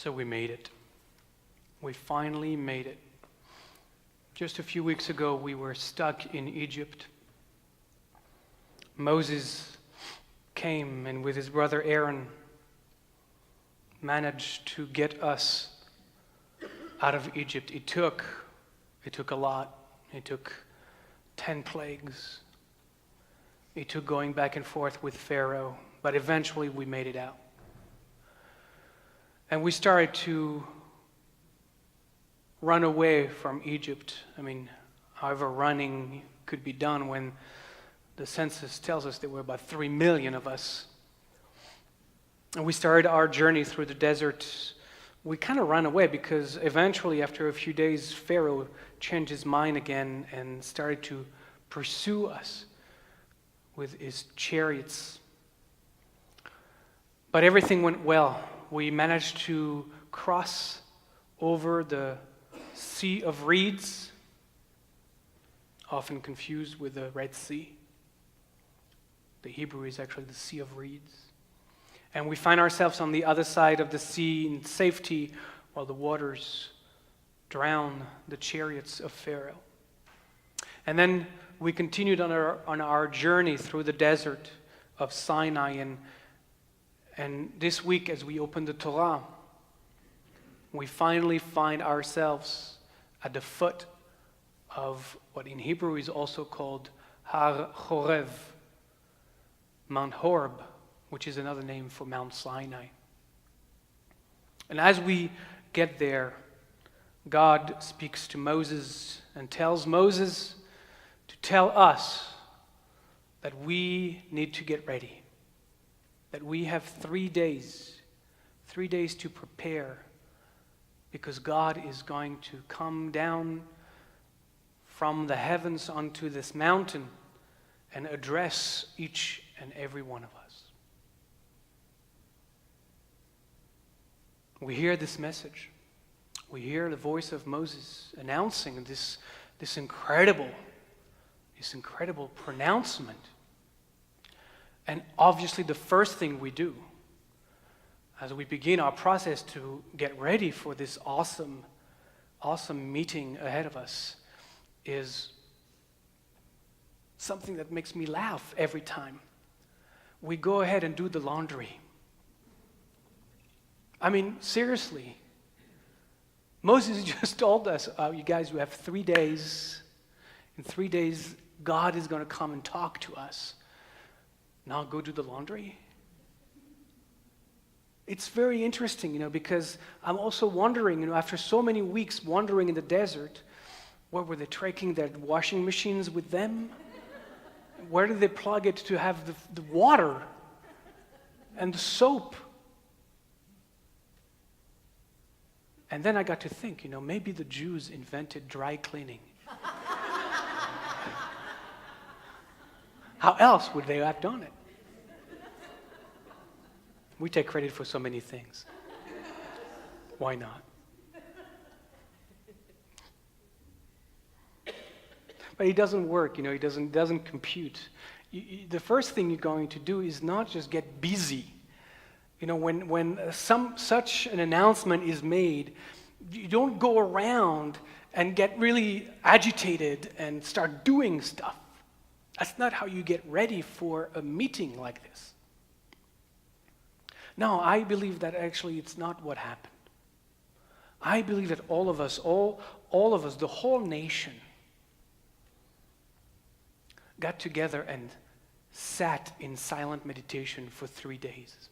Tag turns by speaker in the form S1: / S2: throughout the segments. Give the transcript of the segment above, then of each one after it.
S1: So we made it. We finally made it. Just a few weeks ago, we were stuck in Egypt. Moses came and with his brother Aaron managed to get us out of Egypt. It took a lot. It took 10 plagues. It took going back and forth with Pharaoh, but eventually we made it out. And we started to run away from Egypt. I mean, however running could be done when the census tells us there were about 3 million of us. And we started our journey through the desert. We kind of ran away because eventually, after a few days, Pharaoh changed his mind again and started to pursue us with his chariots. But everything went well. We managed to cross over the Sea of Reeds, often confused with the Red Sea. The Hebrew is actually the Sea of Reeds. And we find ourselves on the other side of the sea in safety while the waters drown the chariots of Pharaoh. And then we continued on our journey through the desert of Sinai. And this week, as we open the Torah, we finally find ourselves at the foot of what in Hebrew is also called Har Chorev, Mount Horeb, which is another name for Mount Sinai. And as we get there, God speaks to Moses and tells Moses to tell us that we need to get ready, that we have 3 days to prepare, because God is going to come down from the heavens onto this mountain and address each and every one of us. We hear this message. We hear the voice of Moses announcing this incredible pronouncement. And obviously the first thing we do as we begin our process to get ready for this awesome meeting ahead of us is something that makes me laugh every time. We go ahead and do the laundry. I mean, seriously. Moses just told us, you guys, you have 3 days. In 3 days, God is going to come and talk to us. Now go do the laundry? It's very interesting, because I'm also wondering, after so many weeks wandering in the desert, where were they taking their washing machines with them? Where did they plug it to have the water and the soap? And then I got to think, maybe the Jews invented dry cleaning. How else would they have done it? We take credit for so many things. Why not? But it doesn't work, it doesn't compute. The first thing you're going to do is not just get busy. When such an announcement is made, you don't go around and get really agitated and start doing stuff. That's not how you get ready for a meeting like this. No, I believe that actually it's not what happened. I believe that all of us, the whole nation, got together and sat in silent meditation for 3 days.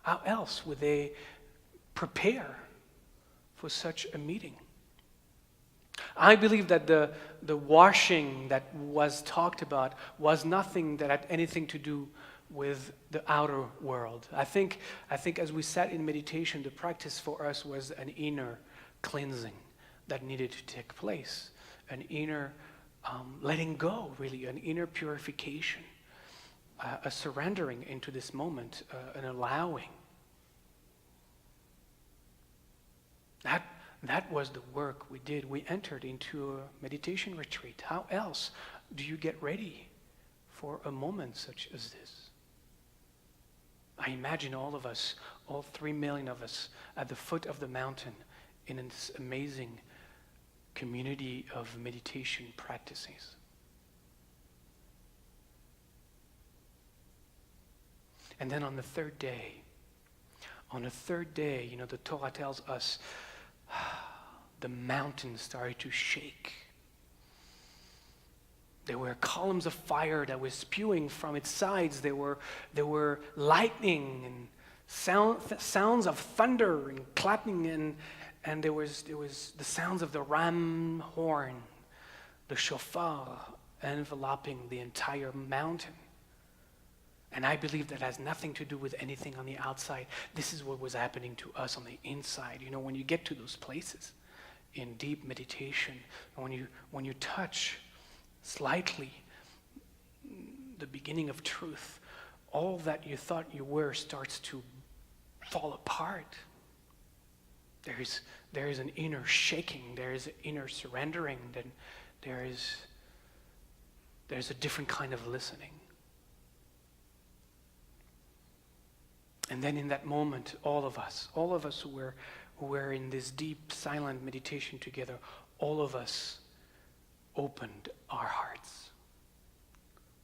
S1: How else would they prepare for such a meeting? I believe that the washing that was talked about was nothing that had anything to do with the outer world. I think as we sat in meditation, the practice for us was an inner cleansing that needed to take place, an inner letting go, really, an inner purification, a surrendering into this moment, an allowing. That was the work we did. We entered into a meditation retreat. How else do you get ready for a moment such as this? I imagine all of us, all 3 million of us, at the foot of the mountain in this amazing community of meditation practices. And then on the third day, the Torah tells us the mountain started to shake. There were columns of fire that were spewing from its sides. There were lightning and sounds of thunder and clapping, and there was the sounds of the ram horn, the shofar, enveloping the entire mountain. And I believe that has nothing to do with anything on the outside. This is what was happening to us on the inside. You know, when you get to those places in deep meditation, when you touch slightly the beginning of truth, all that you thought you were starts to fall apart. There is an inner shaking, there is an inner surrendering, then there's a different kind of listening. And then in that moment, all of us who were in this deep, silent meditation together, all of us opened our hearts.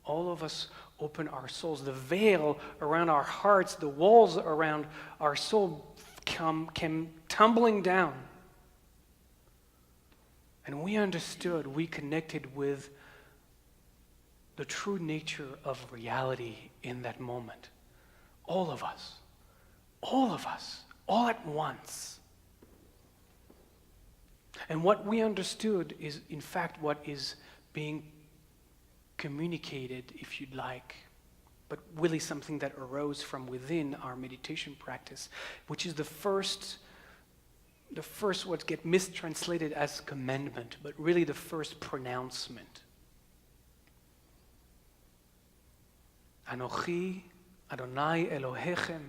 S1: All of us opened our souls. The veil around our hearts, the walls around our soul came tumbling down. And we understood, we connected with the true nature of reality in that moment. All of us, all at once. And what we understood is, in fact, what is being communicated, if you'd like, but really something that arose from within our meditation practice, which is the first what gets mistranslated as commandment, but really the first pronouncement. Anochi Adonai Elohechem,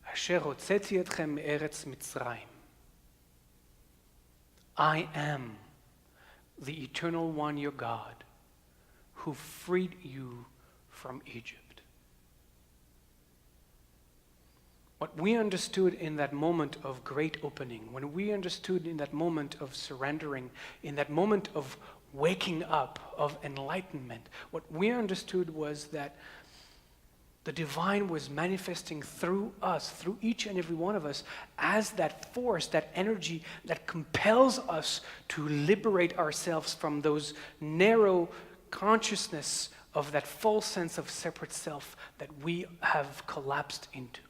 S1: asher hotzeti etchem me'eretz Mitzrayim. I am the Eternal One, your God, who freed you from Egypt. What we understood in that moment of great opening, when we understood in that moment of surrendering, in that moment of waking up, of enlightenment, what we understood was that the divine was manifesting through us, through each and every one of us, as that force, that energy that compels us to liberate ourselves from those narrow consciousness of that false sense of separate self that we have collapsed into.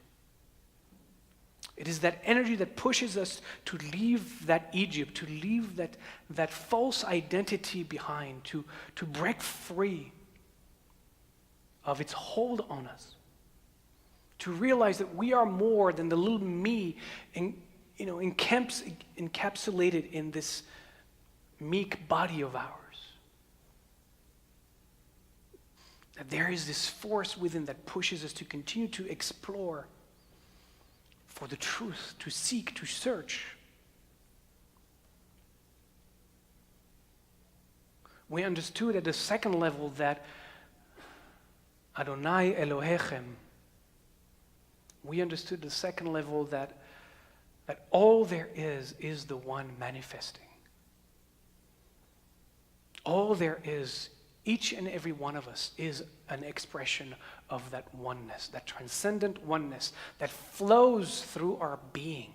S1: It is that energy that pushes us to leave that Egypt, to leave that false identity behind, to break free of its hold on us, to realize that we are more than the little me encapsulated in this meek body of ours. That there is this force within that pushes us to continue to explore for the truth, to seek, to search. We understood at the second level that Adonai Elohechem, we understood the second level that all there is the one manifesting. All there is, each and every one of us, is an expression of that oneness, that transcendent oneness that flows through our being.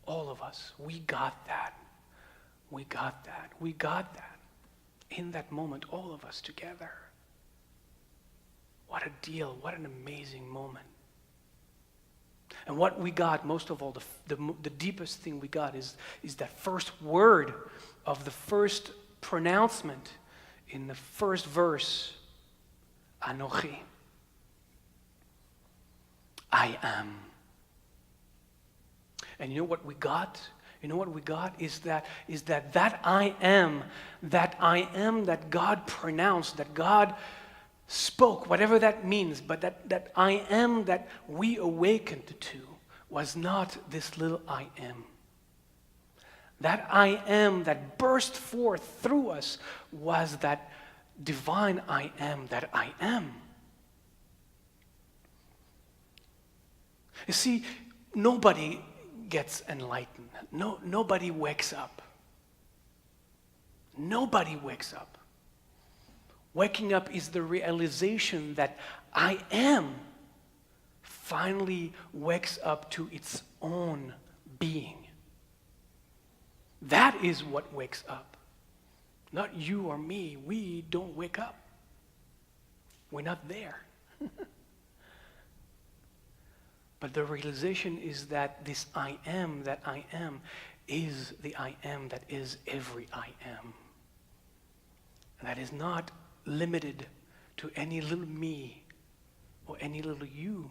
S1: All of us, we got that. We got that. We got that. In that moment, all of us together. What a deal, what an amazing moment. And what we got, most of all, the deepest thing we got is that first word of the first pronouncement in the first verse, Anochi. I am. And you know what we got? You know what we got is that I am that God pronounced, that God spoke, whatever that means, but that I am that we awakened to was not this little I am. That I am that burst forth through us was that divine I am that I am. You see, nobody gets enlightened. Nobody wakes up. Nobody wakes up. Waking up is the realization that I am finally wakes up to its own being. That is what wakes up. Not you or me. We don't wake up. We're not there. But the realization is that this I am that I am is the I am that is every I am. And that is not limited to any little me or any little you.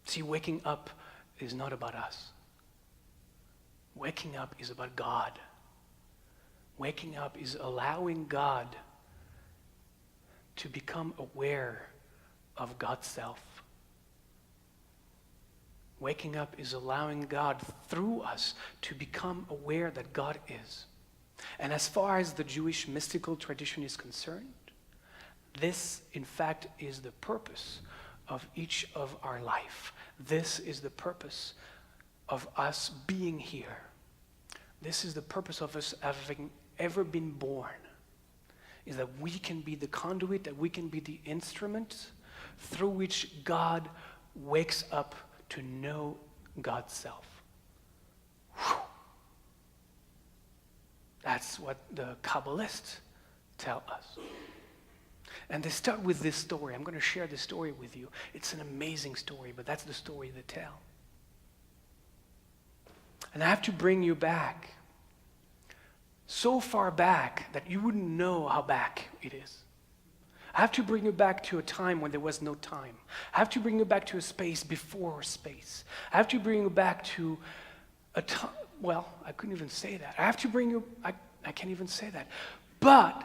S1: See, waking up is not about us. Waking up is about God. Waking up is allowing God to become aware of God's self. Waking up is allowing God through us to become aware that God is. And as far as the Jewish mystical tradition is concerned, this, in fact, is the purpose of each of our life. This is the purpose of us being here. This is the purpose of us having ever been born, is that we can be the conduit, that we can be the instrument through which God wakes up to know God's self. Whew. That's what the Kabbalists tell us. And they start with this story. I'm going to share this story with you. It's an amazing story, but that's the story they tell. And I have to bring you back, so far back that you wouldn't know how back it is. I have to bring you back to a time when there was no time. I have to bring you back to a space before space. I have to bring you back to a time, well, I couldn't even say that. I have to bring you, I can't even say that. But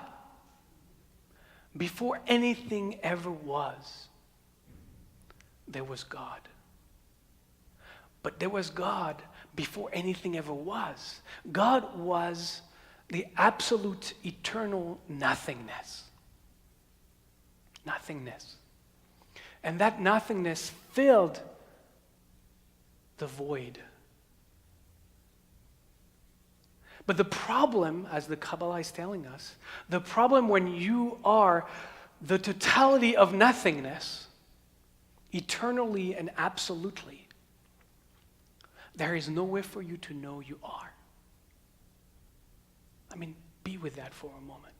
S1: before anything ever was, there was God. But there was God before anything ever was. God was the absolute eternal nothingness. Nothingness. And that nothingness filled the void. But the problem, as the Kabbalah is telling us, the problem when you are the totality of nothingness, eternally and absolutely, there is no way for you to know you are. I mean, be with that for a moment.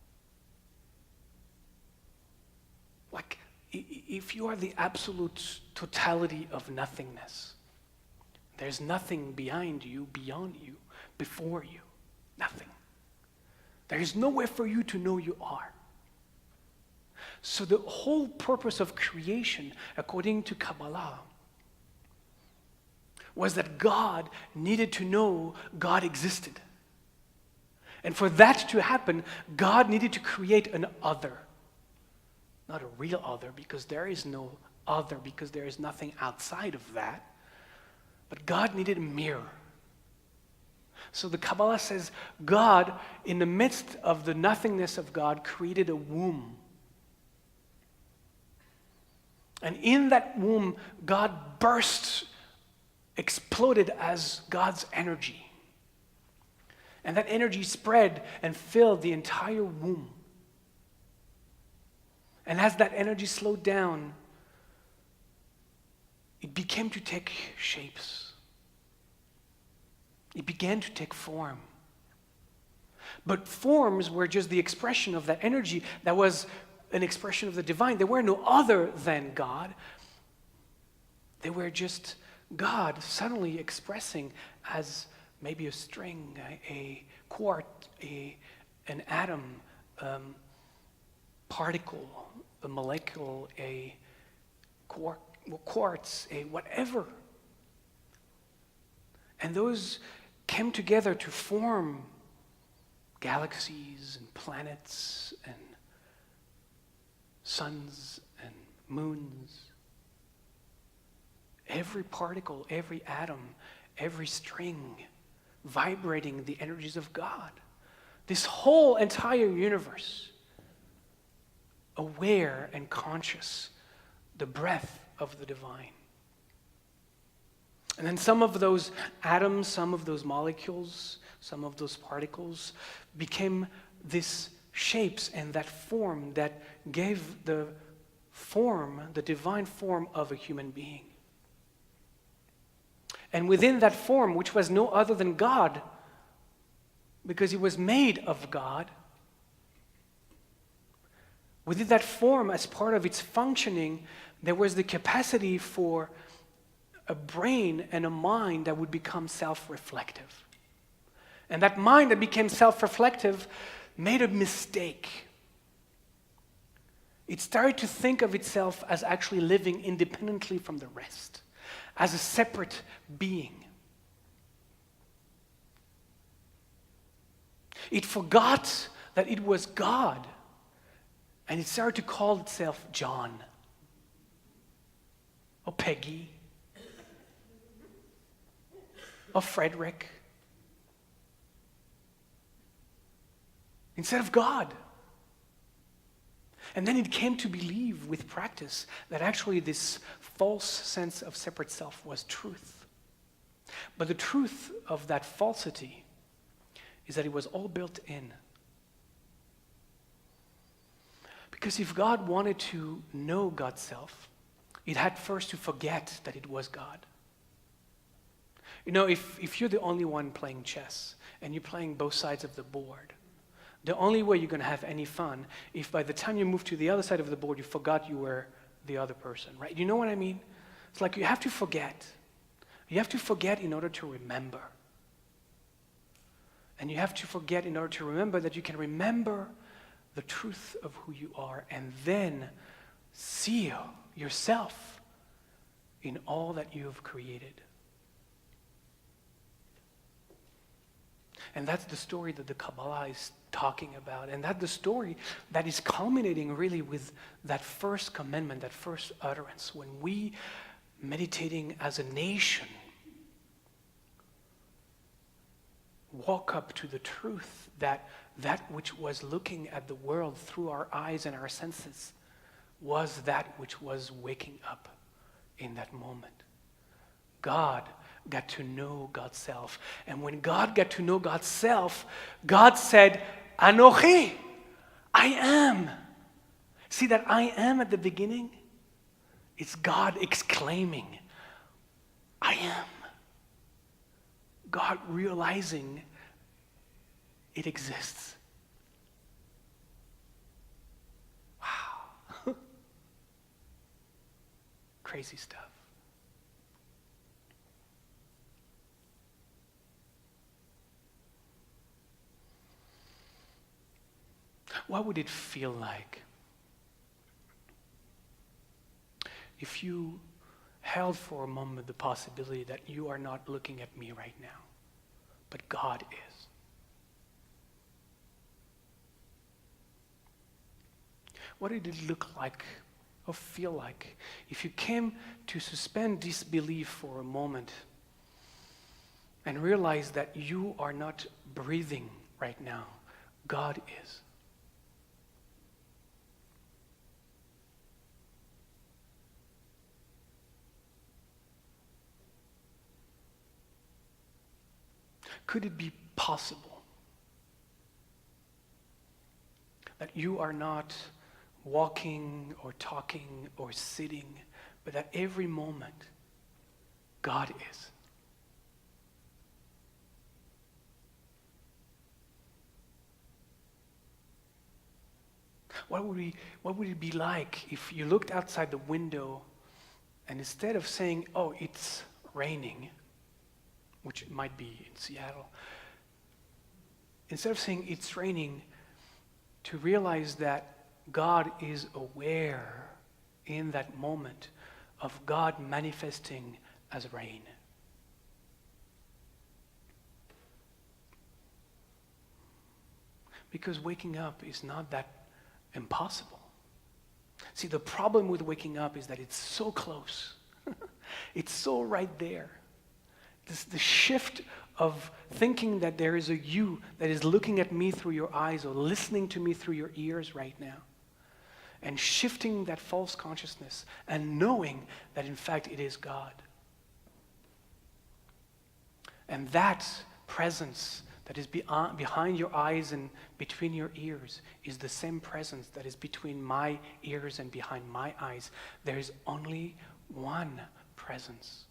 S1: Like, if you are the absolute totality of nothingness, there's nothing behind you, beyond you, before you. Nothing. There is nowhere for you to know you are. So the whole purpose of creation, according to Kabbalah, was that God needed to know God existed. And for that to happen, God needed to create an other. Not a real other, because there is no other, because there is nothing outside of that. But God needed a mirror. So the Kabbalah says God, in the midst of the nothingness of God, created a womb. And in that womb, God burst, exploded as God's energy. And that energy spread and filled the entire womb. And as that energy slowed down, it began to take shapes. It began to take form. But forms were just the expression of that energy that was an expression of the divine. They were no other than God. They were just God suddenly expressing as maybe a string, a quark, an atom, particle, a molecule, a quartz, a whatever. And those came together to form galaxies and planets and suns and moons. Every particle, every atom, every string vibrating the energies of God. This whole entire universe aware and conscious, the breath of the divine. And then some of those atoms, some of those molecules, some of those particles became these shapes and that form that gave the form, the divine form of a human being. And within that form, which was no other than God, because it was made of God, within that form, as part of its functioning, there was the capacity for a brain and a mind that would become self-reflective. And that mind that became self-reflective made a mistake. It started to think of itself as actually living independently from the rest, as a separate being. It forgot that it was God, and it started to call itself John, or Peggy, or Frederick, instead of God. And then it came to believe with practice that actually this false sense of separate self was truth. But the truth of that falsity is that it was all built in. Because if God wanted to know God's self, it had first to forget that it was God. You know, if you're the only one playing chess and you're playing both sides of the board, the only way you're going to have any fun if by the time you move to the other side of the board, you forgot you were the other person, right? You know what I mean? It's like you have to forget. You have to forget in order to remember. And you have to forget in order to remember that you can remember the truth of who you are and then see yourself in all that you have created. And that's the story that the Kabbalah is talking about. And that's the story that is culminating really with that first commandment, that first utterance. When we, meditating as a nation, walk up to the truth that that which was looking at the world through our eyes and our senses was that which was waking up in that moment. God got to know God's self. And when God got to know God's self, God said, Anochi, I am. See that I am at the beginning? It's God exclaiming, I am. God realizing it exists. Wow. Crazy stuff. What would it feel like if you held for a moment the possibility that you are not looking at me right now, but God is? What did it look like or feel like if you came to suspend disbelief for a moment and realize that you are not breathing right now, God is? Could it be possible that you are not walking or talking or sitting, but that every moment God is? What would it be like if you looked outside the window and instead of saying, oh, it's raining, which it might be in Seattle, instead of saying it's raining, to realize that God is aware in that moment of God manifesting as rain. Because waking up is not that impossible. See, the problem with waking up is that it's so close. It's so right there. The shift of thinking that there is a you that is looking at me through your eyes or listening to me through your ears right now and shifting that false consciousness and knowing that in fact it is God. And that presence that is behind your eyes and between your ears is the same presence that is between my ears and behind my eyes. There is only one presence.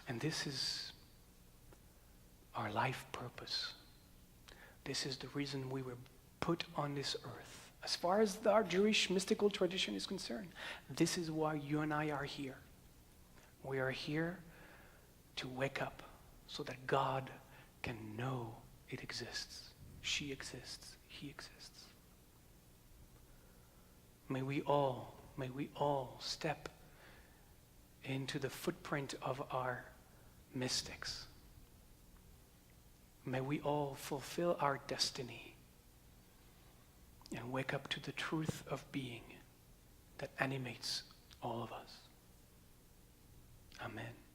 S1: And this is our life purpose. This is the reason we were put on this earth. As far as our Jewish mystical tradition is concerned, this is why you and I are here. We are here to wake up so that God can know it exists. She exists. He exists. May we all step into the footprint of our mystics. May we all fulfill our destiny and wake up to the truth of being that animates all of us. Amen.